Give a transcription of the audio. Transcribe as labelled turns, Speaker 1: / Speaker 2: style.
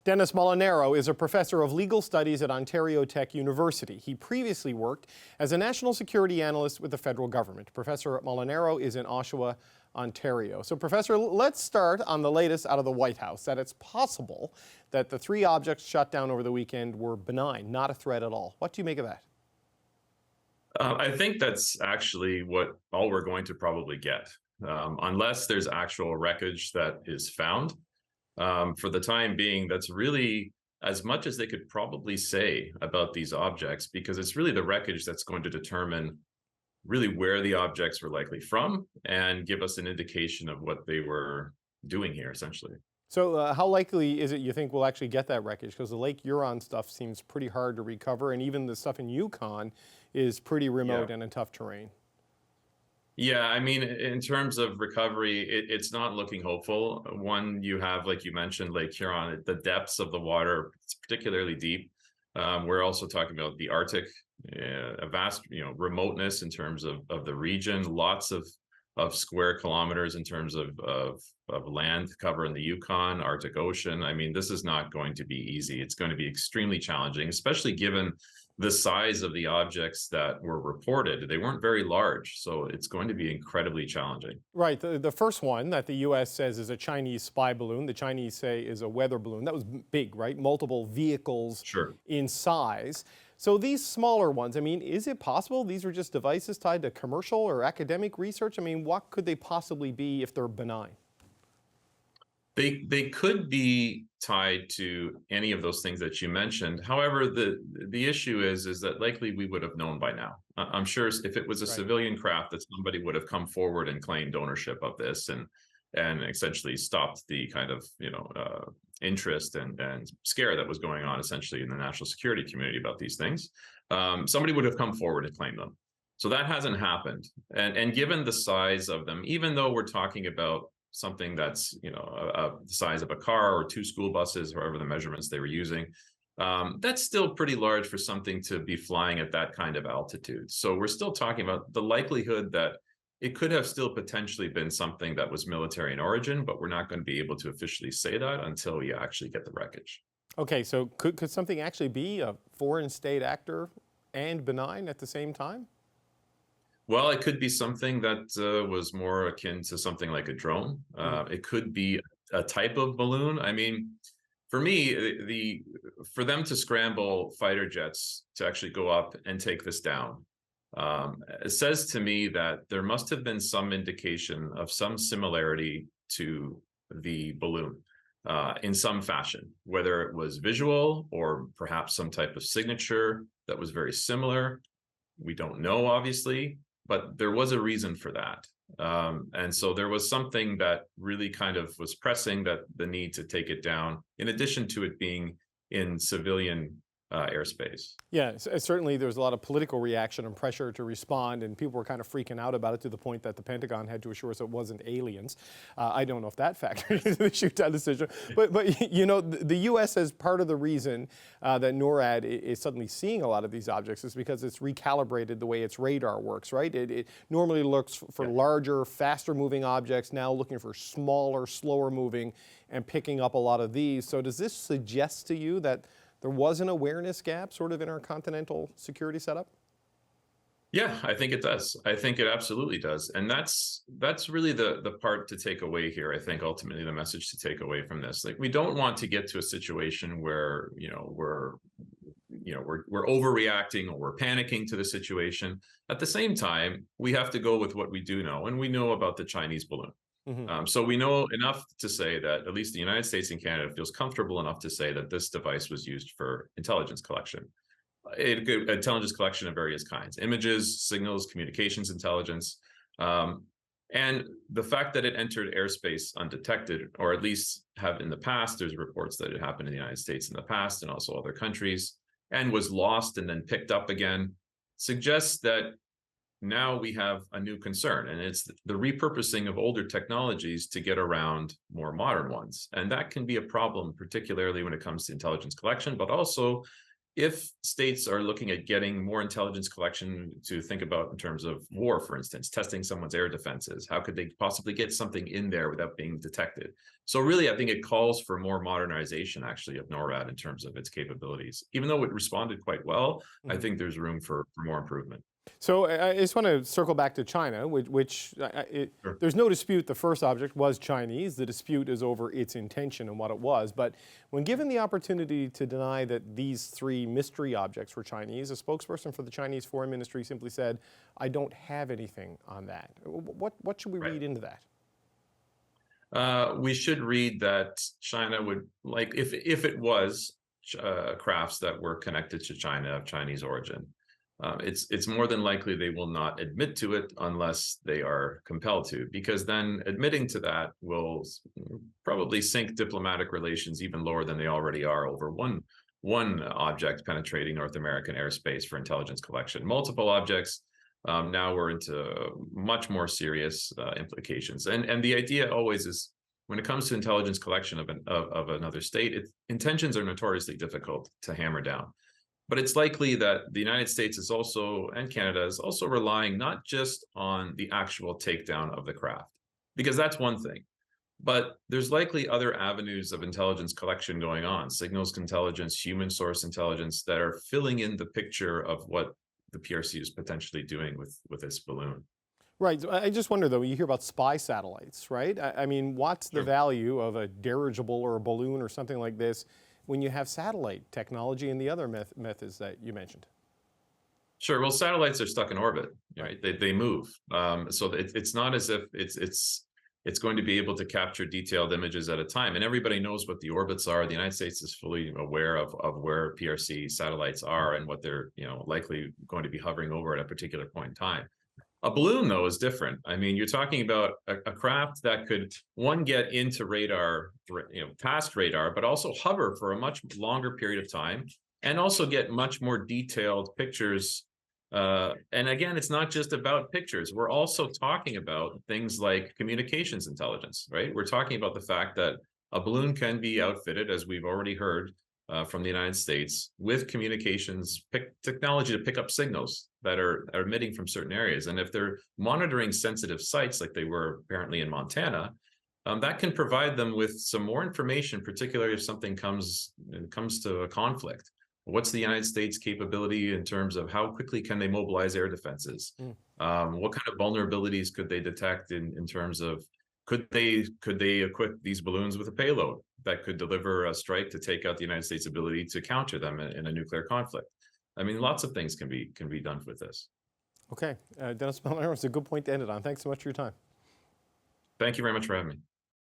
Speaker 1: Dennis Molinaro is a professor of legal studies at Ontario Tech University. He previously worked as a national security analyst with the federal government. Professor Molinaro is in Oshawa, Ontario. So, Professor, let's start on the latest out of the White House, that it's possible that the 3 objects shot down over the weekend were benign, not a threat at all. What do you make of that?
Speaker 2: I think that's actually what all we're going to probably get, unless there's actual wreckage that is found. For the time being, that's really as much as they could probably say about these objects, because it's really the wreckage that's going to determine really where the objects were likely from and give us an indication of what they were doing here, essentially.
Speaker 1: So how likely is it you think we'll actually get that wreckage? Because the Lake Huron stuff seems pretty hard to recover, and even the stuff in Yukon is pretty remote and in tough terrain.
Speaker 2: Yeah, I mean, in terms of recovery, it's not looking hopeful. One, you have, like you mentioned, Lake Huron, the depths of the water, it's particularly deep. We're also talking about the Arctic, a vast, remoteness in terms of the region, lots of square kilometers in terms of land cover in the Yukon, Arctic Ocean. I mean, this is not going to be easy. It's going to be extremely challenging, especially given the size of the objects that were reported. They weren't very large, so it's going to be incredibly challenging.
Speaker 1: Right. The first one that the U.S. says is a Chinese spy balloon, the Chinese say is a weather balloon. That was big, right? Multiple vehicles in size. So these smaller ones, I mean, is it possible these are just devices tied to commercial or academic research? I mean, what could they possibly be if they're benign?
Speaker 2: They could be tied to any of those things that you mentioned. However, the issue is that likely we would have known by now. I'm sure if it was a civilian craft, that somebody would have come forward and claimed ownership of this and essentially stopped the kind of interest and scare that was going on essentially in the national security community about these things. Somebody would have come forward and claimed them. So that hasn't happened. And given the size of them, even though we're talking about something that's the size of a car or 2 school buses, however the measurements they were using, that's still pretty large for something to be flying at that kind of altitude. So we're still talking about the likelihood that it could have still potentially been something that was military in origin, but we're not going to be able to officially say that until we actually get the wreckage.
Speaker 1: Okay, so could something actually be a foreign state actor and benign at the same time?
Speaker 2: Well, it could be something that was more akin to something like a drone. It could be a type of balloon. I mean, for me, for them to scramble fighter jets to actually go up and take this down, it says to me that there must have been some indication of some similarity to the balloon in some fashion, whether it was visual or perhaps some type of signature that was very similar. We don't know, obviously, but there was a reason for that. And so there was something that really kind of was pressing that the need to take it down, in addition to it being in civilian airspace.
Speaker 1: Yeah, certainly there was a lot of political reaction and pressure to respond, and people were kind of freaking out about it to the point that the Pentagon had to assure us it wasn't aliens. I don't know if that factored into the shoot-down decision, but the U.S. as part of the reason that NORAD is suddenly seeing a lot of these objects is because it's recalibrated the way its radar works, right? It normally looks for larger, faster-moving objects, now looking for smaller, slower-moving, and picking up a lot of these. So does this suggest to you that there was an awareness gap sort of in our continental security setup?
Speaker 2: Yeah, I think it does. I think it absolutely does. And that's really the part to take away here. I think ultimately the message to take away from this, like, we don't want to get to a situation where, we're overreacting or we're panicking to the situation. At the same time, we have to go with what we do know, and we know about the Chinese balloon. So we know enough to say that at least the United States and Canada feels comfortable enough to say that this device was used for intelligence collection. Intelligence collection of various kinds: images, signals, communications intelligence. And the fact that it entered airspace undetected, or at least have in the past, there's reports that it happened in the United States in the past and also other countries, and was lost and then picked up again, suggests that now we have a new concern, and it's the repurposing of older technologies to get around more modern ones. And that can be a problem, particularly when it comes to intelligence collection, but also if states are looking at getting more intelligence collection to think about in terms of war, for instance, testing someone's air defenses, how could they possibly get something in there without being detected? So really, I think it calls for more modernization, actually, of NORAD in terms of its capabilities. Even though it responded quite well, I think there's room for more improvement.
Speaker 1: So I just want to circle back to China,
Speaker 2: Sure.
Speaker 1: there's no dispute the first object was Chinese. The dispute is over its intention and what it was. But when given the opportunity to deny that these three mystery objects were Chinese, a spokesperson for the Chinese Foreign Ministry simply said, "I don't have anything on that." What should we read into that?
Speaker 2: We should read that China would like if it was crafts that were connected to China of Chinese origin. It's more than likely they will not admit to it unless they are compelled to, because then admitting to that will probably sink diplomatic relations even lower than they already are over one object penetrating North American airspace for intelligence collection. Multiple objects, now we're into much more serious implications. And the idea always is, when it comes to intelligence collection of another state, intentions are notoriously difficult to hammer down. But it's likely that the United States is also, and Canada is also, relying not just on the actual takedown of the craft, because that's one thing, but there's likely other avenues of intelligence collection going on, signals intelligence, human source intelligence, that are filling in the picture of what the PRC is potentially doing with this balloon.
Speaker 1: Right. I just wonder, though, you hear about spy satellites, right? I mean, what's the value of a dirigible or a balloon or something like this when you have satellite technology and the other methods that you mentioned?
Speaker 2: Sure. Well, satellites are stuck in orbit, right? They move. So it's not as if it's going to be able to capture detailed images at a time. And everybody knows what the orbits are. The United States is fully aware of where PRC satellites are and what they're likely going to be hovering over at a particular point in time. A balloon, though, is different. I mean, you're talking about a craft that could, one, get into radar, past radar, but also hover for a much longer period of time, and also get much more detailed pictures. And again, it's not just about pictures. We're also talking about things like communications intelligence, right? We're talking about the fact that a balloon can be outfitted, as we've already heard from the United States, with communications technology to pick up signals that are emitting from certain areas. And if they're monitoring sensitive sites like they were apparently in Montana, that can provide them with some more information, particularly if something comes to a conflict. What's the United States capability in terms of how quickly can they mobilize air defenses? What kind of vulnerabilities could they detect in terms of could they equip these balloons with a payload that could deliver a strike to take out the United States' ability to counter them in a nuclear conflict? I mean, lots of things can be done with this.
Speaker 1: Okay, Dennis Molinaro, it's a good point to end it on. Thanks so much for your time.
Speaker 2: Thank you very much for having me.